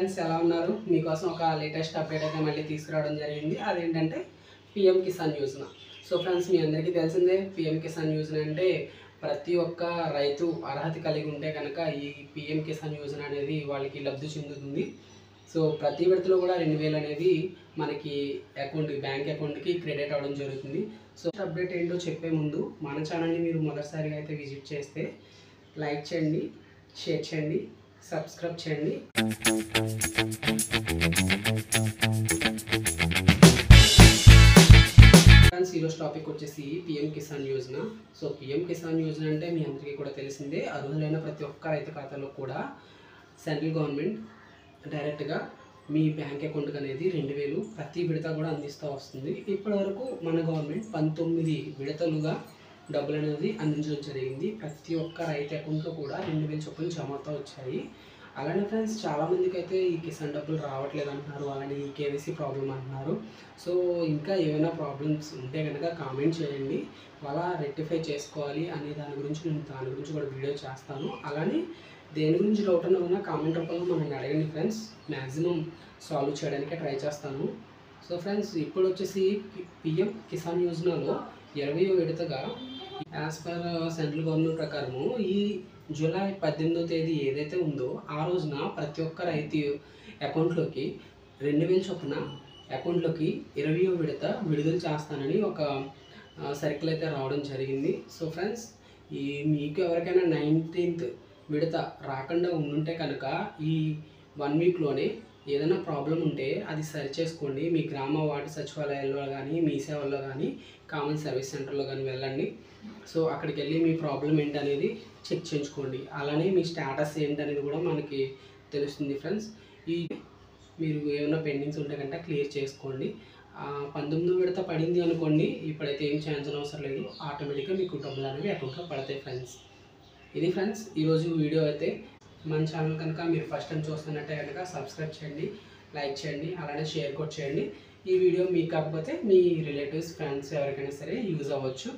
Friends ఎలా ఉన్నారు? మీకోసం ఒక లేటెస్ట్ అప్డేట్ అయితే మళ్ళీ తీసుకురావడం జరిగింది. అదేంటంటే PM Kisan Yojana. So friends, మీ అందరికీ తెలిసిందే పీఎం కిసాన్ యోజన అంటే ప్రతి ఒక్క రైతు అర్హత కలిగి ఉంటే కనుక ఈ పీఎం కిసాన్ యోజన అనేది వాళ్ళకి లబ్ధి చెందుతుంది. సో ప్రతి విడతలో కూడా 2000 అనేది మనకి బ్యాంక్ అకౌంట్కి క్రెడిట్ అవ్వడం జరుగుతుంది. సో అప్డేట్ ఏంటో చెప్పే ముందు మన ఛానల్ని మీరు మొదటిసారిగా అయితే విజిట్ చేస్తే లైక్ చేయండి, షేర్ చేయండి, సబ్స్క్రైబ్ చేయండి. ఫ్రెండ్స్, ఈరోజు టాపిక్ వచ్చేసి PM Kisan Yojana. So PM Kisan Yojana అంటే మీ అందరికీ కూడా తెలిసిందే. అర్హులైన ప్రతి ఒక్క రైతు ఖాతాలో కూడా సెంట్రల్ గవర్నమెంట్ డైరెక్ట్గా మీ బ్యాంక్ అకౌంట్కి అనేది 2000 ప్రతి విడత కూడా అందిస్తూ వస్తుంది. ఇప్పటివరకు మన గవర్నమెంట్ 19 విడతలుగా డబ్బులు అనేది అందించడం జరిగింది. ప్రతి ఒక్క రైతు అకౌంట్లో కూడా 2000 చొప్పున జమ అవుతూ వచ్చాయి. అలానే ఫ్రెండ్స్, చాలామందికి అయితే ఈ కిసాన్ డబ్బులు రావట్లేదు అంటున్నారు, అలానే ఈ కేవైసీ ప్రాబ్లం అంటున్నారు. సో ఇంకా ఏమైనా ప్రాబ్లమ్స్ ఉంటే కనుక కామెంట్ చేయండి, అలా రెక్టిఫై చేసుకోవాలి అనే దాని గురించి కూడా వీడియో చేస్తాను. అలానే దేని గురించి డౌట్ అన్నా కామెంట్ రూపంలో మనల్ని అడగండి ఫ్రెండ్స్, మ్యాక్సిమం సాల్వ్ చేయడానికి ట్రై చేస్తాను. సో ఫ్రెండ్స్, ఇప్పుడు వచ్చేసి పీఎం కిసాన్ యోజనలో 20వ విడతగా యాజ్ పర్ సెంట్రల్ గవర్నమెంట్ ప్రకారము ఈ జూలై 18వ తేదీ ఏదైతే ఉందో ఆ రోజున ప్రతి ఒక్క రైతు అకౌంట్లోకి 2000 చొప్పున అకౌంట్లోకి 20వ విడత విడుదల చేస్తానని ఒక సర్కిల్ అయితే రావడం జరిగింది. సో ఫ్రెండ్స్, మీకు ఎవరికైనా 19th విడత రాకుండా ఉండుంటే కనుక ఈ 1 వీక్లోనే ఏదైనా ప్రాబ్లం ఉంటే అది సరి చేసుకోండి. మీ గ్రామ వార్డు సచివాలయాల్లో కానీ, మీ సేవల్లో కానీ, కామన్ సర్వీస్ సెంటర్లో కానీ వెళ్ళండి. సో అక్కడికి వెళ్ళి మీ ప్రాబ్లం ఏంటనేది చెక్ చేయించుకోండి. అలానే మీ స్టేటస్ ఏంటనేది కూడా మనకి తెలుస్తుంది ఫ్రెండ్స్. మీరు ఏమైనా పెండింగ్స్ ఉంటే కనుక క్లియర్ చేసుకోండి. 19వ విడత పడింది అనుకోండి, ఇప్పుడైతే ఏం చేయాల్సిన అవసరం లేదు, ఆటోమేటిక్గా మీకు డబ్బులు అనేవి అకౌంట్లో పడతాయి ఫ్రెండ్స్. ఇది ఫ్రెండ్స్ ఈరోజు వీడియో అయితే. మన ఛానల్ కనుక మీరు ఫస్ట్ టైం చూస్తున్నట్టే కనుక సబ్స్క్రైబ్ చేయండి, లైక్ చేయండి, అలానే షేర్ కూడా చేయండి. ఈ వీడియో మీకు కాకపోతే మీ రిలేటివ్స్, ఫ్రెండ్స్ ఎవరికైనా సరే యూజ్ అవ్వచ్చు.